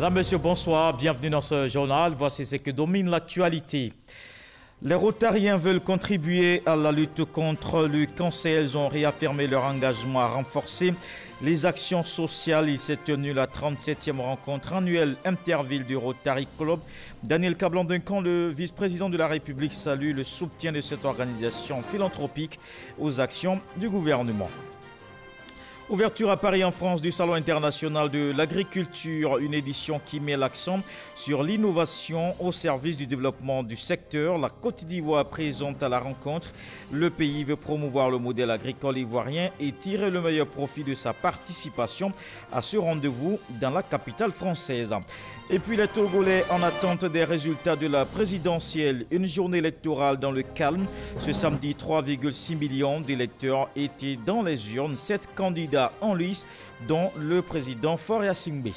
Madame, Monsieur, bonsoir. Bienvenue dans ce journal. Voici ce que domine l'actualité. Les Rotariens veulent contribuer à la lutte contre le cancer. Ils ont réaffirmé leur engagement à renforcer les actions sociales. Il s'est tenu la 37e rencontre annuelle interville du Rotary Club. Daniel Kablan-Duncan, le vice-président de la République, salue le soutien de cette organisation philanthropique aux actions du gouvernement. Ouverture à Paris en France du Salon international de l'agriculture, une édition qui met l'accent sur l'innovation au service du développement du secteur. La Côte d'Ivoire présente à la rencontre. Le pays veut promouvoir le modèle agricole ivoirien et tirer le meilleur profit de sa participation à ce rendez-vous dans la capitale française. Et puis les Togolais en attente des résultats de la présidentielle. Une journée électorale dans le calme. Ce samedi, 3,6 millions d'électeurs étaient dans les urnes. 7 candidats en lice, dont le président Faure Gnassingbé.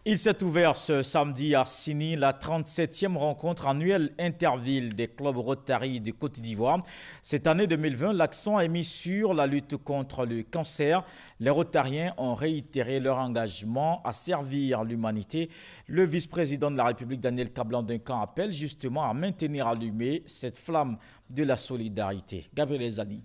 Il s'est ouvert ce samedi à Sini la 37e rencontre annuelle interville des clubs Rotary de Côte d'Ivoire. Cette année 2020, l'accent est mis sur la lutte contre le cancer. Les Rotariens ont réitéré leur engagement à servir l'humanité. Le vice-président de la République, Daniel Kablan-Duncan, appelle justement à maintenir allumée cette flamme de la solidarité. Gabriel Zadi.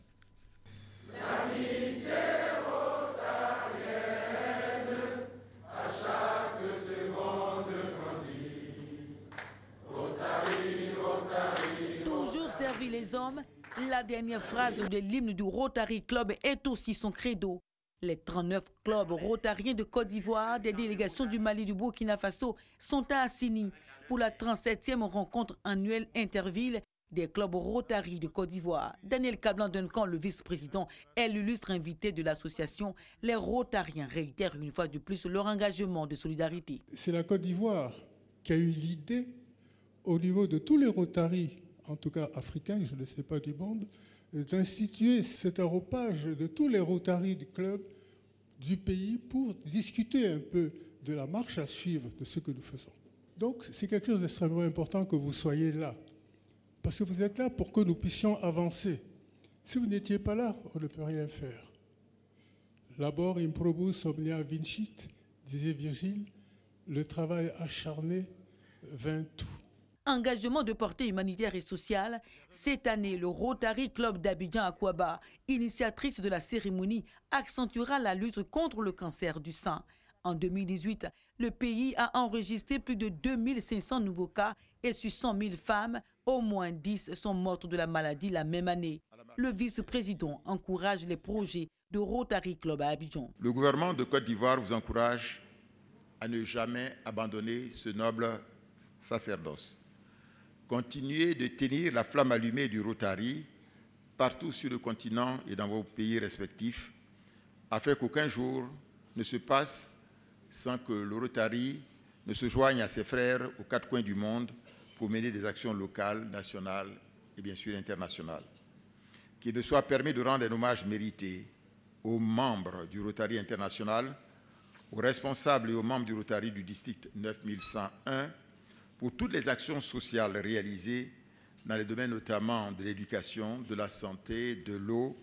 Servir les hommes, la dernière phrase de l'hymne du Rotary Club est aussi son credo. Les 39 clubs rotariens de Côte d'Ivoire, des délégations du Mali, du Burkina Faso sont à Assini pour la 37e rencontre annuelle interville des clubs Rotary de Côte d'Ivoire. Daniel Kablan-Duncan, le vice-président, est l'illustre invité de l'association. Les Rotariens réitèrent une fois de plus leur engagement de solidarité. C'est la Côte d'Ivoire qui a eu l'idée, au niveau de tous les Rotary, en tout cas africains, je ne sais pas du monde, d'instituer cet arropage de tous les Rotary du club du pays pour discuter un peu de la marche à suivre de ce que nous faisons. Donc c'est quelque chose d'extrêmement important que vous soyez là, parce que vous êtes là pour que nous puissions avancer. Si vous n'étiez pas là, on ne peut rien faire. Labor improbus omnia vincit, disait Virgile, le travail acharné vainc tout. Engagement de portée humanitaire et sociale, cette année, le Rotary Club d'Abidjan Akwaba, initiatrice de la cérémonie, accentuera la lutte contre le cancer du sein. En 2018, le pays a enregistré plus de 2500 nouveaux cas et sur 100 000 femmes, au moins 10 sont mortes de la maladie la même année. Le vice-président encourage les projets de Rotary Club à Abidjan. Le gouvernement de Côte d'Ivoire vous encourage à ne jamais abandonner ce noble sacerdoce. Continuez de tenir la flamme allumée du Rotary partout sur le continent et dans vos pays respectifs, afin qu'aucun jour ne se passe sans que le Rotary ne se joigne à ses frères aux quatre coins du monde pour mener des actions locales, nationales et bien sûr internationales. Qu'il me soit permis de rendre un hommage mérité aux membres du Rotary international, aux responsables et aux membres du Rotary du district 9101, pour toutes les actions sociales réalisées dans les domaines notamment de l'éducation, de la santé, de l'eau,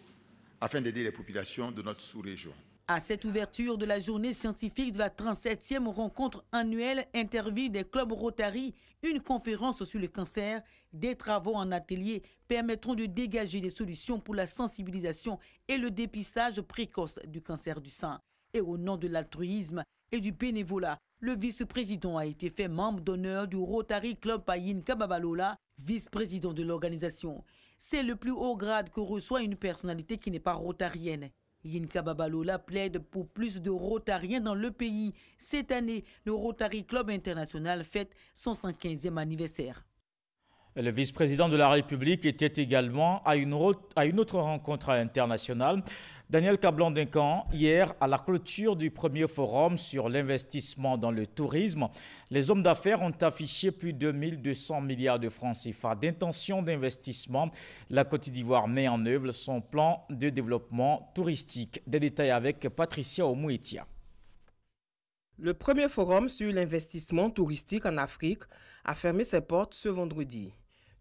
afin d'aider les populations de notre sous-région. À cette ouverture de la journée scientifique de la 37e rencontre annuelle interville des clubs Rotary, une conférence sur le cancer, des travaux en atelier permettront de dégager des solutions pour la sensibilisation et le dépistage précoce du cancer du sein. Et au nom de l'altruisme et du bénévolat, le vice-président a été fait membre d'honneur du Rotary Club par Yinka Babalola, vice-président de l'organisation. C'est le plus haut grade que reçoit une personnalité qui n'est pas rotarienne. Yinka Babalola plaide pour plus de Rotariens dans le pays. Cette année, le Rotary Club International fête son 115e anniversaire. Le vice-président de la République était également à une autre rencontre internationale. Daniel Kablan-Duncan, hier, à la clôture du premier forum sur l'investissement dans le tourisme, les hommes d'affaires ont affiché plus de 1200 milliards de francs CFA d'intention d'investissement. La Côte d'Ivoire met en œuvre son plan de développement touristique. Des détails avec Patricia Omouetia. Le premier forum sur l'investissement touristique en Afrique a fermé ses portes ce vendredi.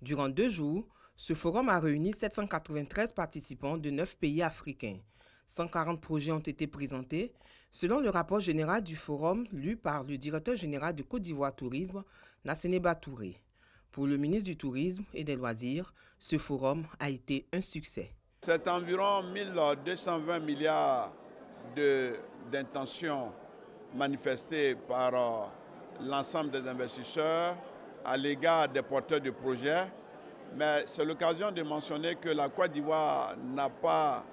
Durant 2 jours, ce forum a réuni 793 participants de 9 pays africains. 140 projets ont été présentés, selon le rapport général du forum lu par le directeur général de Côte d'Ivoire Tourisme, Nasseneba Touré. Pour le ministre du Tourisme et des Loisirs, ce forum a été un succès. C'est environ 1220 milliards d'intentions manifestées par l'ensemble des investisseurs à l'égard des porteurs de projets. Mais c'est l'occasion de mentionner que la Côte d'Ivoire n'a pas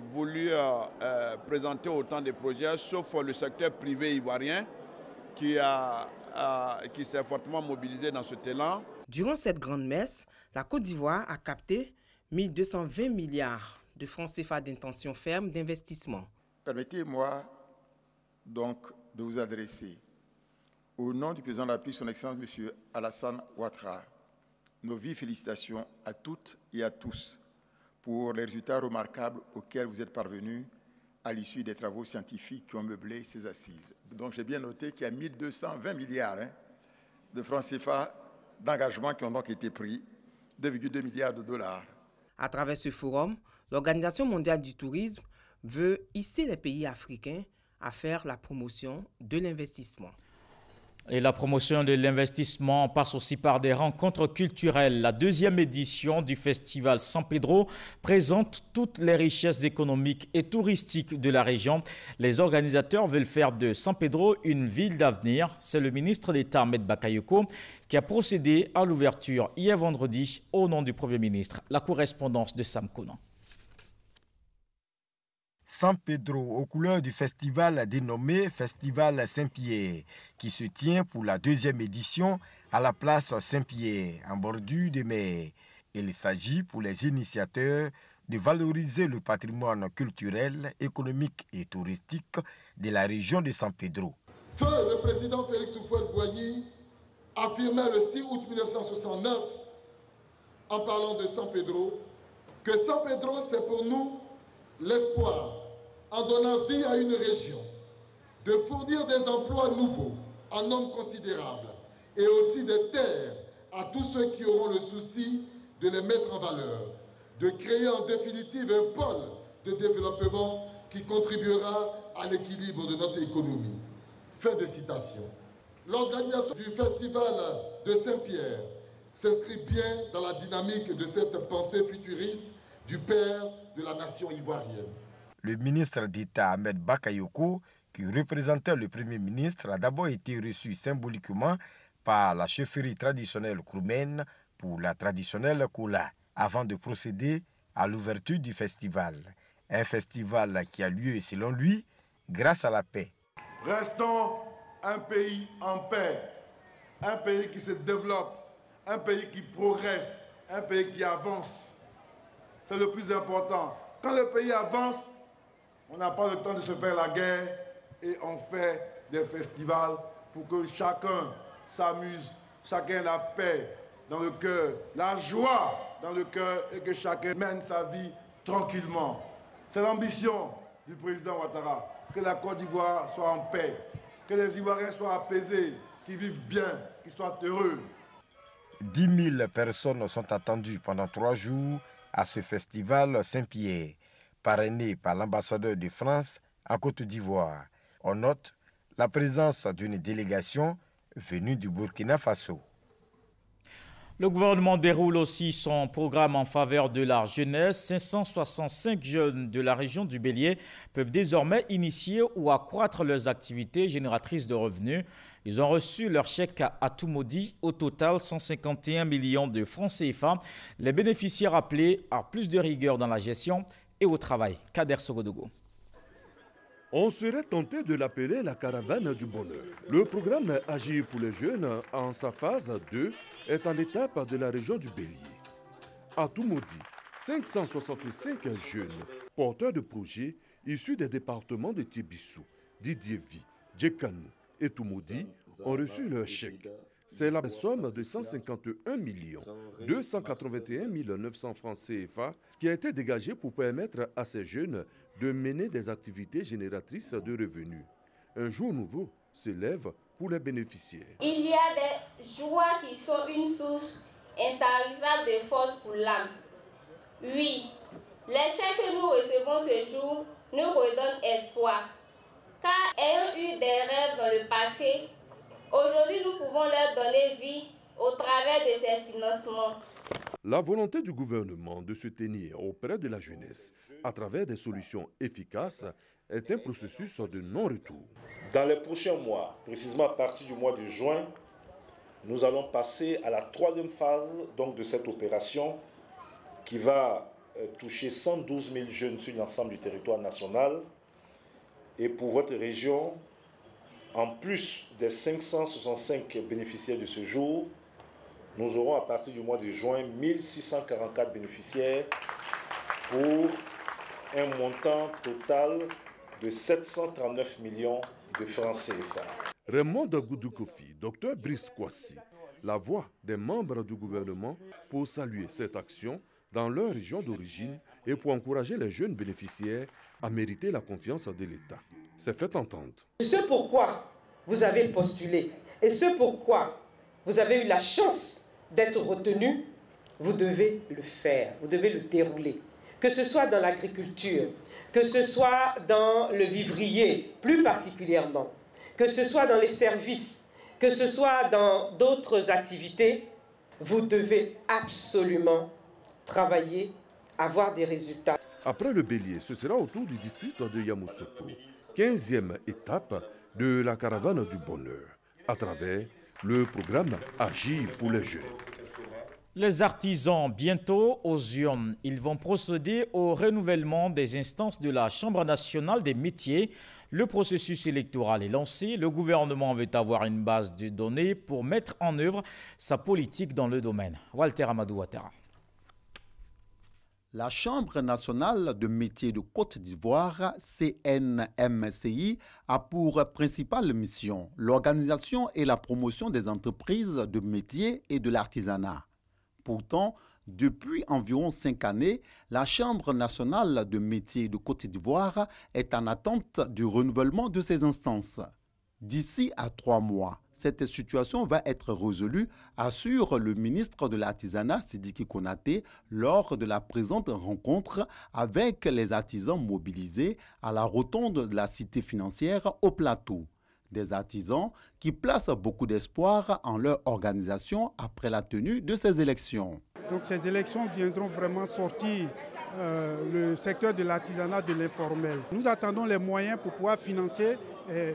voulu présenter autant de projets, sauf le secteur privé ivoirien qui s'est fortement mobilisé dans ce élan. Durant cette grande messe, la Côte d'Ivoire a capté 1220 milliards de francs CFA d'intention ferme d'investissement. Permettez-moi donc de vous adresser, au nom du président de la République, son Excellence M. Alassane Ouattara, nos vives félicitations à toutes et à tous pour les résultats remarquables auxquels vous êtes parvenus à l'issue des travaux scientifiques qui ont meublé ces assises. Donc j'ai bien noté qu'il y a 1220 milliards de francs CFA d'engagements qui ont donc été pris, 2,2 milliards de dollars. À travers ce forum, l'Organisation mondiale du tourisme veut hisser les pays africains à faire la promotion de l'investissement. Et la promotion de l'investissement passe aussi par des rencontres culturelles. La deuxième édition du festival San Pedro présente toutes les richesses économiques et touristiques de la région. Les organisateurs veulent faire de San Pedro une ville d'avenir. C'est le ministre d'État Ahmed Bakayoko qui a procédé à l'ouverture hier vendredi au nom du Premier ministre. La correspondance de Sam Konan. San Pedro aux couleurs du festival dénommé Festival Saint-Pierre, qui se tient pour la deuxième édition à la place Saint-Pierre, en bordure de mer. Il s'agit pour les initiateurs de valoriser le patrimoine culturel, économique et touristique de la région de San Pedro. Feu le président Félix Houphouët-Boigny affirmait le 6 août 1969, en parlant de San Pedro, que San Pedro c'est pour nous l'espoir, en donnant vie à une région, de fournir des emplois nouveaux en hommes considérables et aussi des terres à tous ceux qui auront le souci de les mettre en valeur, de créer en définitive un pôle de développement qui contribuera à l'équilibre de notre économie. Fin de citation. L'organisation du festival de Saint-Pierre s'inscrit bien dans la dynamique de cette pensée futuriste du père de la nation ivoirienne. Le ministre d'État Ahmed Bakayoko, qui représentait le Premier ministre, a d'abord été reçu symboliquement par la chefferie traditionnelle kroumaine pour la traditionnelle koula, avant de procéder à l'ouverture du festival. Un festival qui a lieu, selon lui, grâce à la paix. Restons un pays en paix, un pays qui se développe, un pays qui progresse, un pays qui avance. C'est le plus important. Quand le pays avance, on n'a pas le temps de se faire la guerre et on fait des festivals pour que chacun s'amuse, chacun ait la paix dans le cœur, la joie dans le cœur et que chacun mène sa vie tranquillement. C'est l'ambition du président Ouattara, que la Côte d'Ivoire soit en paix, que les Ivoiriens soient apaisés, qu'ils vivent bien, qu'ils soient heureux. 10 000 personnes sont attendues pendant 3 jours à ce festival Saint-Pierre, parrainé par l'ambassadeur de France en Côte d'Ivoire. On note la présence d'une délégation venue du Burkina Faso. Le gouvernement déroule aussi son programme en faveur de la jeunesse. 565 jeunes de la région du Bélier peuvent désormais initier ou accroître leurs activités génératrices de revenus. Ils ont reçu leur chèque à tout maudit, au total 151 millions de francs CFA. Les bénéficiaires appelés à plus de rigueur dans la gestion et au travail. Kader Sogodogo. On serait tenté de l'appeler la caravane du bonheur. Le programme Agir pour les jeunes, en sa phase 2, est en étape de la région du Bélier. À tout maudit, 565 jeunes porteurs de projets issus des départements de Tébissou, Didievi, Djekanou et Toumoudi ont reçu leur chèque. C'est la somme de 151 281 900 francs CFA qui a été dégagée pour permettre à ces jeunes de mener des activités génératrices de revenus. Un jour nouveau s'élève pour les bénéficiaires. Il y a des joies qui sont une source intarissable de force pour l'âme. Oui, Les chèques que nous recevons ce jour nous redonnent espoir. Car ayant eu des rêves dans le passé, aujourd'hui nous pouvons leur donner vie au travers de ces financements. La volonté du gouvernement de se tenir auprès de la jeunesse à travers des solutions efficaces est un processus de non-retour. Dans les prochains mois, précisément à partir du mois de juin, nous allons passer à la troisième phase donc, de cette opération qui va toucher 112 000 jeunes sur l'ensemble du territoire national. Et pour votre région, en plus des 565 bénéficiaires de ce jour, nous aurons à partir du mois de juin 1644 bénéficiaires pour un montant total de 739 millions de francs CFA. Raymond Goudou-Kofi, Dr Brice Kwasi, la voix des membres du gouvernement pour saluer cette action dans leur région d'origine et pour encourager les jeunes bénéficiaires à mériter la confiance de l'État. C'est fait entendre. Ce pourquoi vous avez postulé et ce pourquoi vous avez eu la chance d'être retenu, vous devez le faire, vous devez le dérouler. Que ce soit dans l'agriculture, que ce soit dans le vivrier plus particulièrement, que ce soit dans les services, que ce soit dans d'autres activités, vous devez absolument travailler, avoir des résultats. Après le bélier, ce sera au tour du district de Yamoussoukro, 15e étape de la caravane du bonheur, à travers le programme Agir pour les jeunes. Les artisans, bientôt aux urnes, ils vont procéder au renouvellement des instances de la Chambre nationale des métiers. Le processus électoral est lancé. Le gouvernement veut avoir une base de données pour mettre en œuvre sa politique dans le domaine. Walter Amadou Ouattara. La Chambre nationale de métiers de Côte d'Ivoire, CNMCI, a pour principale mission l'organisation et la promotion des entreprises de métiers et de l'artisanat. Pourtant, depuis environ 5 années, la Chambre nationale de métiers de Côte d'Ivoire est en attente du renouvellement de ses instances. D'ici à 3 mois, cette situation va être résolue, assure le ministre de l'Artisanat Sidiki Konaté lors de la présente rencontre avec les artisans mobilisés à la rotonde de la cité financière au plateau. Des artisans qui placent beaucoup d'espoir en leur organisation après la tenue de ces élections. Donc ces élections viendront vraiment sortir le secteur de l'artisanat de l'informel. Nous attendons les moyens pour pouvoir financer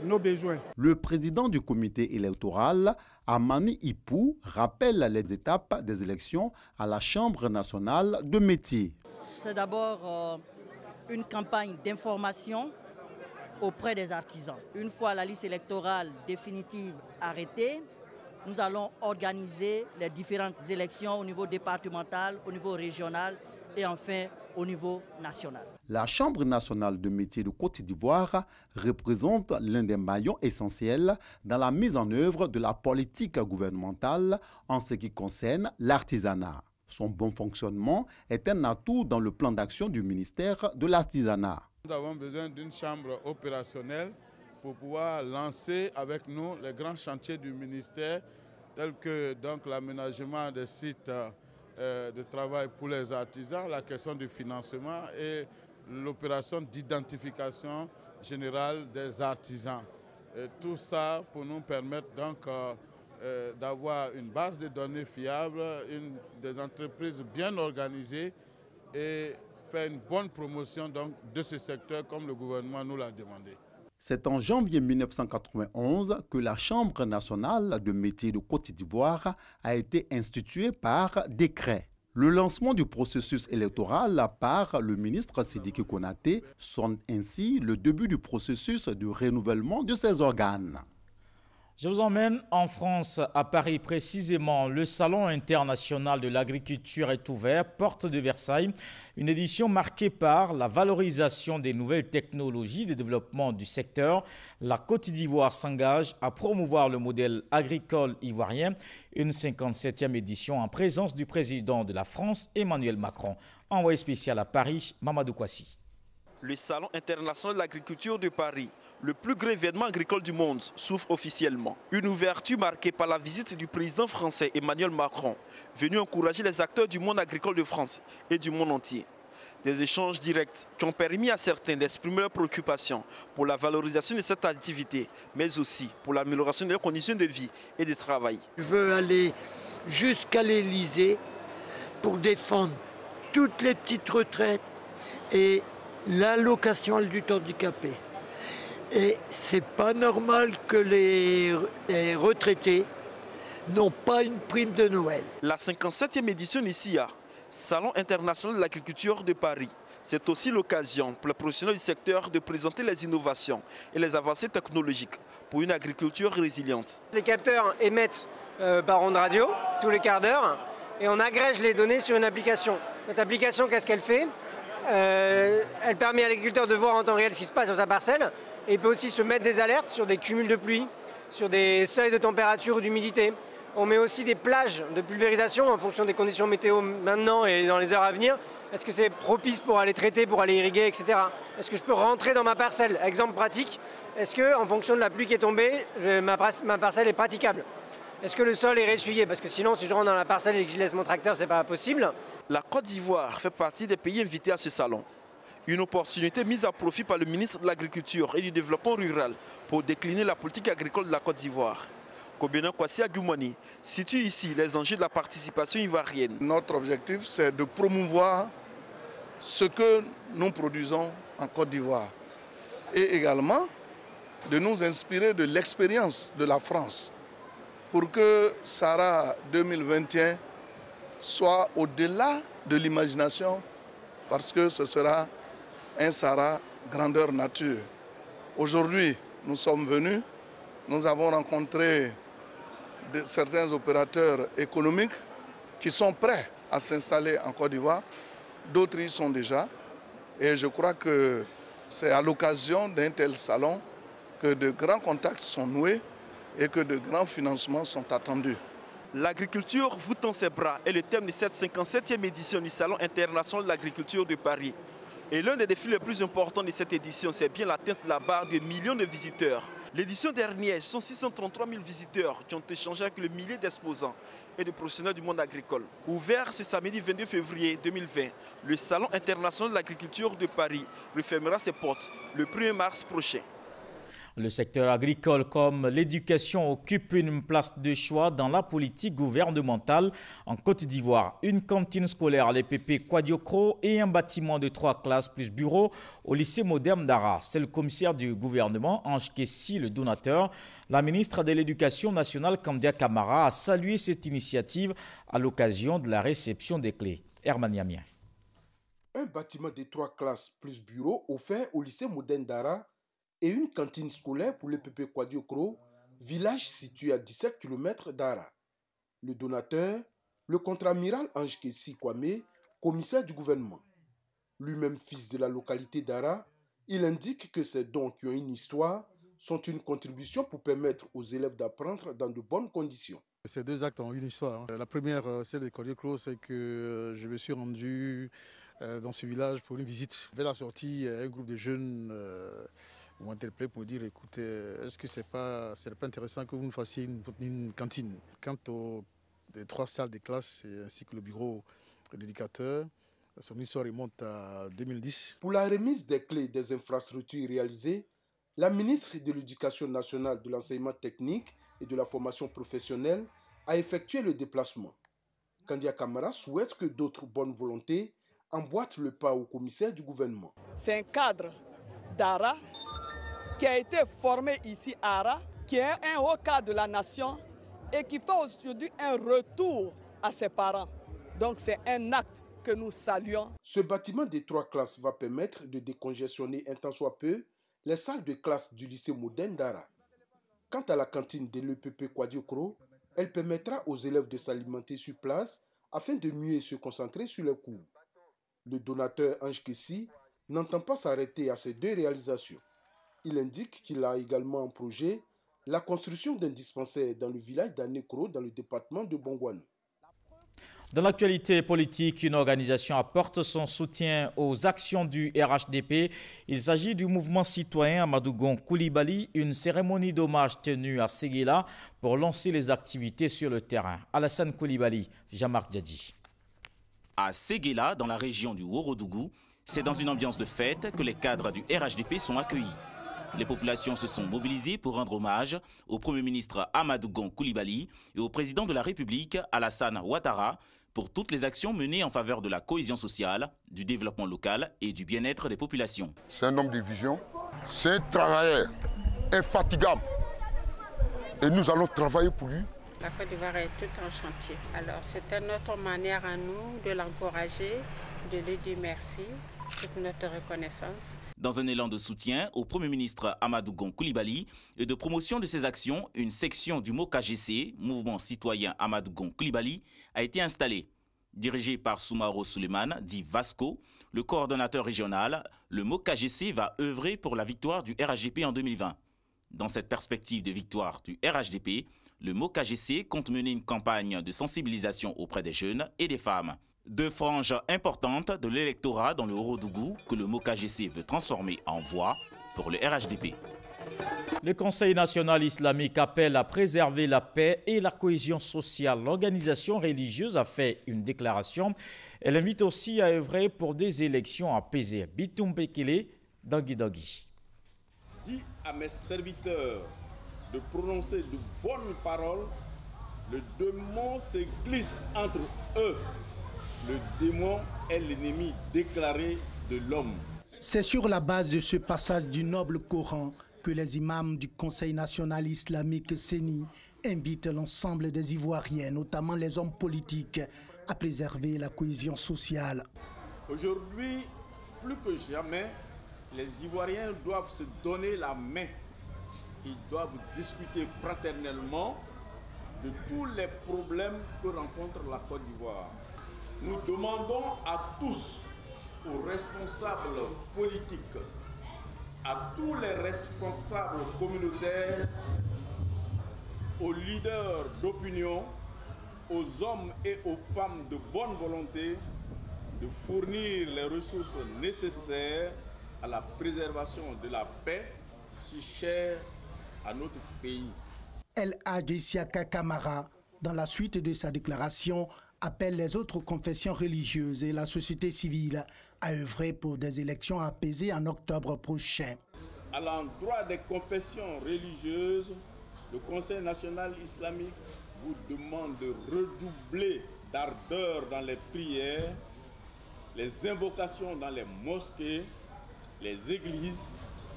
nos besoins. Le président du comité électoral, Amani Ipou, rappelle les étapes des élections à la Chambre nationale de métiers. C'est d'abord une campagne d'information auprès des artisans. Une fois la liste électorale définitive arrêtée, nous allons organiser les différentes élections au niveau départemental, au niveau régional et enfin au niveau national. La Chambre nationale de métiers de Côte d'Ivoire représente l'un des maillons essentiels dans la mise en œuvre de la politique gouvernementale en ce qui concerne l'artisanat. Son bon fonctionnement est un atout dans le plan d'action du ministère de l'Artisanat. Nous avons besoin d'une chambre opérationnelle pour pouvoir lancer avec nous les grands chantiers du ministère, tels que l'aménagement des sites de travail pour les artisans, la question du financement et l'opération d'identification générale des artisans. Et tout ça pour nous permettre donc d'avoir une base de données fiable, des entreprises bien organisées et faire une bonne promotion donc, de ce secteur comme le gouvernement nous l'a demandé. C'est en janvier 1991 que la Chambre nationale de métiers de Côte d'Ivoire a été instituée par décret. Le lancement du processus électoral par le ministre Sidiki Konaté sonne ainsi le début du processus de renouvellement de ces organes. Je vous emmène en France, à Paris précisément. Le Salon international de l'agriculture est ouvert, porte de Versailles. Une édition marquée par la valorisation des nouvelles technologies de développement du secteur. La Côte d'Ivoire s'engage à promouvoir le modèle agricole ivoirien. Une 57e édition en présence du président de la France, Emmanuel Macron. Envoyé spécial à Paris, Mamadou Kwasi. Le Salon international de l'agriculture de Paris, le plus grand événement agricole du monde, s'ouvre officiellement. Une ouverture marquée par la visite du président français Emmanuel Macron, venu encourager les acteurs du monde agricole de France et du monde entier. Des échanges directs qui ont permis à certains d'exprimer leurs préoccupations pour la valorisation de cette activité, mais aussi pour l'amélioration de leurs conditions de vie et de travail. Je veux aller jusqu'à l'Élysée pour défendre toutes les petites retraites et l'allocation adulte handicapé. Et c'est pas normal que les retraités n'ont pas une prime de Noël. La 57e édition d'ICIA, Salon international de l'agriculture de Paris, c'est aussi l'occasion pour les professionnels du secteur de présenter les innovations et les avancées technologiques pour une agriculture résiliente. Les capteurs émettent par onde radio tous les quarts d'heure et on agrège les données sur une application. Cette application, qu'est-ce qu'elle fait? Elle permet à l'agriculteur de voir en temps réel ce qui se passe sur sa parcelle et il peut aussi se mettre des alertes sur des cumuls de pluie, sur des seuils de température ou d'humidité. On met aussi des plages de pulvérisation en fonction des conditions météo maintenant et dans les heures à venir. Est-ce que c'est propice pour aller traiter, pour aller irriguer, etc. Est-ce que je peux rentrer dans ma parcelle? Exemple pratique, est-ce qu'en fonction de la pluie qui est tombée, ma parcelle est praticable? Est-ce que le sol est ressuyé? Parce que sinon, si je rentre dans la parcelle et que je laisse mon tracteur, c'est pas possible. La Côte d'Ivoire fait partie des pays invités à ce salon. Une opportunité mise à profit par le ministre de l'Agriculture et du Développement rural pour décliner la politique agricole de la Côte d'Ivoire. Kobena Kwasi Agumani situe ici les enjeux de la participation ivoirienne. Notre objectif, c'est de promouvoir ce que nous produisons en Côte d'Ivoire et également de nous inspirer de l'expérience de la France pour que Sahara 2021 soit au-delà de l'imagination parce que ce sera un Sahara grandeur nature. Aujourd'hui, nous sommes venus, nous avons rencontré certains opérateurs économiques qui sont prêts à s'installer en Côte d'Ivoire. D'autres y sont déjà. Et je crois que c'est à l'occasion d'un tel salon que de grands contacts sont noués et que de grands financements sont attendus. L'agriculture vous tend ses bras est le thème de cette 57e édition du Salon international de l'agriculture de Paris. Et l'un des défis les plus importants de cette édition, c'est bien l'atteinte de la barre de millions de visiteurs. L'édition dernière, ce sont 633 000 visiteurs qui ont échangé avec le millier d'exposants et de professionnels du monde agricole. Ouvert ce samedi 22 février 2020, le Salon international de l'agriculture de Paris refermera ses portes le 1er mars prochain. Le secteur agricole comme l'éducation occupe une place de choix dans la politique gouvernementale en Côte d'Ivoire. Une cantine scolaire à l'EPP Kwadiokro et un bâtiment de 3 classes plus bureaux au lycée moderne d'Ara. C'est le commissaire du gouvernement, Ange Kessi, le donateur. La ministre de l'Éducation nationale, Kandia Camara, a salué cette initiative à l'occasion de la réception des clés. Herman Yamien. Un bâtiment de 3 classes plus bureaux offert au lycée moderne d'Ara et une cantine scolaire pour le l'EPP Kwadiokro, village situé à 17 km d'Ara. Le donateur, le contre-amiral Ange Kessi Kwame, commissaire du gouvernement. Lui-même fils de la localité d'Ara, il indique que ces dons qui ont une histoire sont une contribution pour permettre aux élèves d'apprendre dans de bonnes conditions. Ces 2 actes ont une histoire. La première, celle de Kwadiokro, c'est que je me suis rendu dans ce village pour une visite. Vers la sortie, un groupe de jeunes m'ont interpellé pour me dire, écoutez, est-ce que c'est pas intéressant que vous nous fassiez une cantine? Quant aux 3 salles de classe ainsi que le bureau d'éducateur, son histoire remonte à 2010. Pour la remise des clés des infrastructures réalisées, la ministre de l'Éducation nationale, de l'enseignement technique et de la formation professionnelle a effectué le déplacement. Kandia Camara souhaite que d'autres bonnes volontés emboîtent le pas au commissaire du gouvernement. C'est un cadre d'Ara qui a été formé ici à Ara, qui est un haut cadre de la nation et qui fait aujourd'hui un retour à ses parents. Donc c'est un acte que nous saluons. Ce bâtiment de 3 classes va permettre de décongestionner un tant soit peu les salles de classe du lycée moderne d'Ara. Quant à la cantine de l'EPP Kwadiokro, elle permettra aux élèves de s'alimenter sur place afin de mieux se concentrer sur les cours. Le donateur Ange Kessi n'entend pas s'arrêter à ces 2 réalisations. Il indique qu'il a également en projet la construction d'un dispensaire dans le village d'Anekro dans le département de Bongouane. Dans l'actualité politique, une organisation apporte son soutien aux actions du RHDP. Il s'agit du mouvement citoyen Amadougon Koulibaly, une cérémonie d'hommage tenue à Séguéla pour lancer les activités sur le terrain. Alassane Koulibaly, Jean-Marc Djadji. À Séguéla, dans la région du Ourodougou, C'est dans une ambiance de fête que les cadres du RHDP sont accueillis. Les populations se sont mobilisées pour rendre hommage au Premier ministre Amadou Gon Coulibaly et au président de la République Alassane Ouattara pour toutes les actions menées en faveur de la cohésion sociale, du développement local et du bien-être des populations. C'est un homme de vision, c'est un travailleur infatigable et nous allons travailler pour lui. La Côte d'Ivoire est tout en chantier. Alors c'était notre manière à nous de l'encourager, de lui dire merci, toute notre reconnaissance. Dans un élan de soutien au Premier ministre Amadou Gon Coulibaly et de promotion de ses actions, une section du MOKGC, Mouvement citoyen Amadou Gon Coulibaly, a été installée. Dirigé par Soumaro Suleiman, dit Vasco, le coordonnateur régional, le MOKGC va œuvrer pour la victoire du RHDP en 2020. Dans cette perspective de victoire du RHDP, le MOKGC compte mener une campagne de sensibilisation auprès des jeunes et des femmes. Deux franges importantes de l'électorat dans le Horodougou que le MOKGC veut transformer en voix pour le RHDP. Le Conseil national islamique appelle à préserver la paix et la cohésion sociale. L'organisation religieuse a fait une déclaration. Elle invite aussi à œuvrer pour des élections apaisées. Bitoum Bekele, Dangui Dangui. Dis à mes serviteurs de prononcer de bonnes paroles. Le démon se glisse entre eux. Le démon est l'ennemi déclaré de l'homme. C'est sur la base de ce passage du noble Coran que les imams du Conseil national islamique CENI invitent l'ensemble des Ivoiriens, notamment les hommes politiques, à préserver la cohésion sociale. Aujourd'hui, plus que jamais, les Ivoiriens doivent se donner la main. Ils doivent discuter fraternellement de tous les problèmes que rencontre la Côte d'Ivoire. Nous demandons à tous, aux responsables politiques, à tous les responsables communautaires, aux leaders d'opinion, aux hommes et aux femmes de bonne volonté, de fournir les ressources nécessaires à la préservation de la paix si chère à notre pays. El Hadji Isiaka Kamara, dans la suite de sa déclaration, appelle les autres confessions religieuses et la société civile à œuvrer pour des élections apaisées en octobre prochain. À l'endroit des confessions religieuses, le Conseil national islamique vous demande de redoubler d'ardeur dans les prières, les invocations dans les mosquées, les églises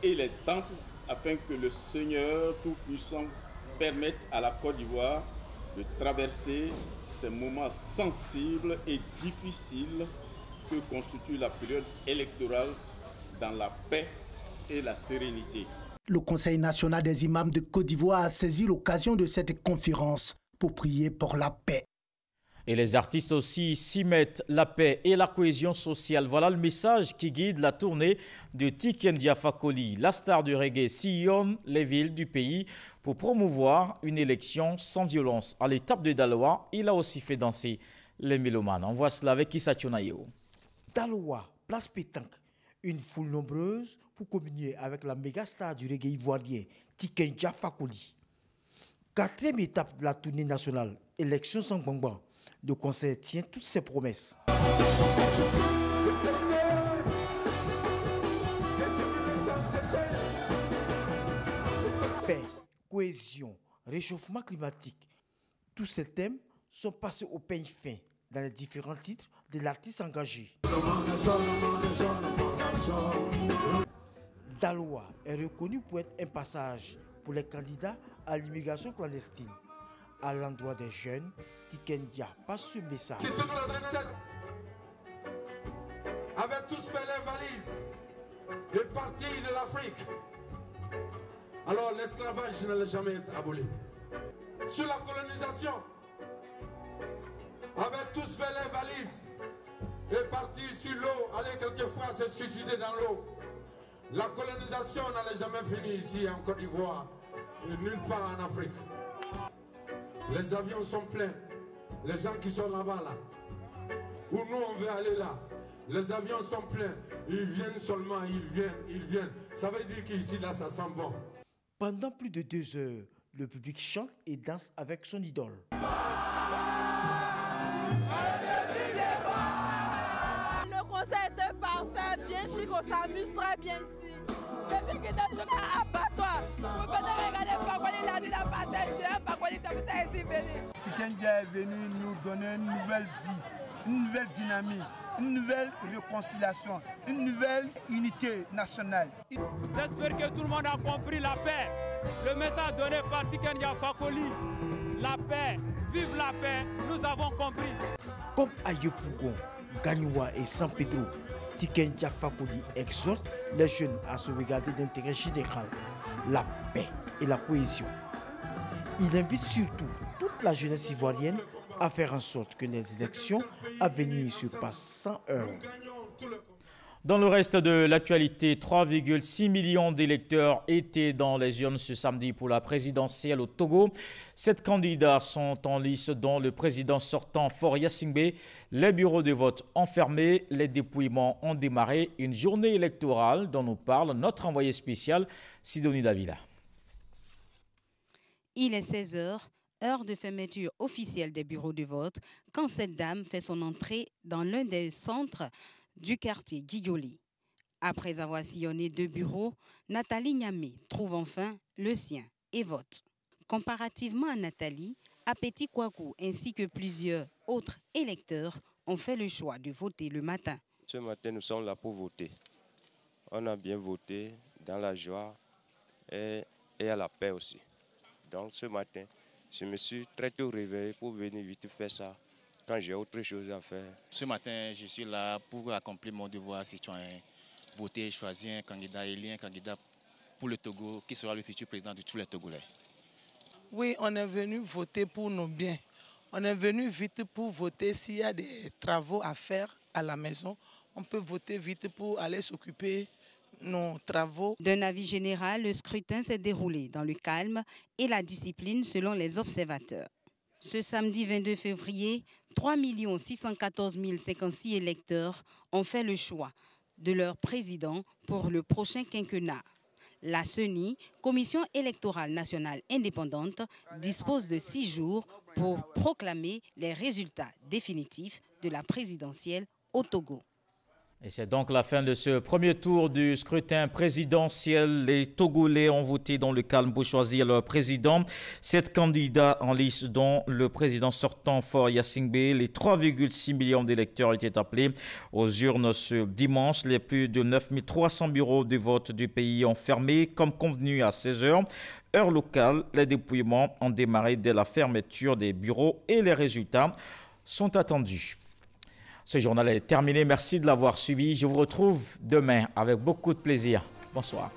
et les temples, afin que le Seigneur Tout-Puissant permette à la Côte d'Ivoire de traverser ces moments sensibles et difficiles que constitue la période électorale dans la paix et la sérénité. Le Conseil national des imams de Côte d'Ivoire a saisi l'occasion de cette conférence pour prier pour la paix. Et les artistes aussi s'y mettent, la paix et la cohésion sociale. Voilà le message qui guide la tournée de Tiken Jah Fakoly. La star du reggae sillonne les villes du pays pour promouvoir une élection sans violence. À l'étape de Daloa, il a aussi fait danser les mélomanes. On voit cela avec Issa Tionayo. Daloa, place pétanque, une foule nombreuse pour communier avec la méga star du reggae ivoirien, Tiken Jah Fakoly. Quatrième étape de la tournée nationale, élection sans gbangban. Le concert tient toutes ses promesses. Paix, cohésion, réchauffement climatique, tous ces thèmes sont passés au peigne fin dans les différents titres de l'artiste engagé. Daloa est reconnu pour être un passage pour les candidats à l'immigration clandestine. À l'endroit des jeunes, Tiken Jah passe ce message. Si toute la jeunesse avait tous fait les valises et parti de l'Afrique, alors l'esclavage n'allait jamais être aboli. Sur la colonisation, avaient tous fait les valises et parti sur l'eau, aller quelquefois se suicider dans l'eau. La colonisation n'allait jamais finir ici en Côte d'Ivoire et nulle part en Afrique. Les avions sont pleins. Les gens qui sont là-bas, là, où nous on veut aller là, les avions sont pleins. Ils viennent seulement, ils viennent. Ça veut dire qu'ici, là, ça sent bon. Pendant plus de 2 heures, le public chante et danse avec son idole. Le concert était parfait. s'amuse très bien ici. Depuis que dans le journal abattoir, vous venez regarder Fakoli, il a dit la passé cher, Fakoli, ça vous a ici venu. Tikenja est venu nous donner une nouvelle vie, une nouvelle dynamique, une nouvelle réconciliation, une nouvelle unité nationale. J'espère que tout le monde a compris la paix. Le message donné par Tikenja Fakoli, la paix, vive la paix, nous avons compris. Comme à Yopougon, Gagnoua et San Pedro, Tikenja Fakoli exhorte les jeunes à sauvegarder l'intérêt général, la paix et la cohésion. Il invite surtout toute la jeunesse ivoirienne à faire en sorte que les élections à venir se passent sans heurts. Dans le reste de l'actualité, 3,6 millions d'électeurs étaient dans les urnes ce samedi pour la présidentielle au Togo. 7 candidats sont en lice, dont le président sortant Faure Gnassingbé. Les bureaux de vote ont fermé, les dépouillements ont démarré. Une journée électorale dont nous parle notre envoyé spécial, Sidonie Davila. Il est 16 h, heure de fermeture officielle des bureaux de vote, quand cette dame fait son entrée dans l'un des centres du quartier Guigoli. Après avoir sillonné 2 bureaux, Nathalie Niamé trouve enfin le sien et vote. Comparativement à Nathalie, Apeti Kouakou ainsi que plusieurs autres électeurs ont fait le choix de voter le matin. Ce matin, nous sommes là pour voter. On a bien voté dans la joie et à la paix aussi. Donc ce matin, je me suis très tôt réveillé pour venir vite faire ça. Quand j'ai autre chose à faire. Ce matin, je suis là pour accomplir mon devoir citoyen, voter, choisir un candidat, élire un candidat pour le Togo, qui sera le futur président de tous les Togolais. Oui, on est venu voter pour nos biens. On est venu vite pour voter s'il y a des travaux à faire à la maison. On peut voter vite pour aller s'occuper de nos travaux. D'un avis général, le scrutin s'est déroulé dans le calme et la discipline selon les observateurs. Ce samedi 22 février, 3 614 056 électeurs ont fait le choix de leur président pour le prochain quinquennat. La CENI, Commission électorale nationale indépendante, dispose de 6 jours pour proclamer les résultats définitifs de la présidentielle au Togo. Et c'est donc la fin de ce premier tour du scrutin présidentiel. Les Togolais ont voté dans le calme pour choisir leur président. 7 candidats en lice, dont le président sortant Faure Gnassingbé. Les 3,6 millions d'électeurs étaient appelés aux urnes ce dimanche. Les plus de 9 300 bureaux de vote du pays ont fermé, comme convenu à 16 h. Heure locale, les dépouillements ont démarré dès la fermeture des bureaux et les résultats sont attendus. Ce journal est terminé. Merci de l'avoir suivi. Je vous retrouve demain avec beaucoup de plaisir. Bonsoir.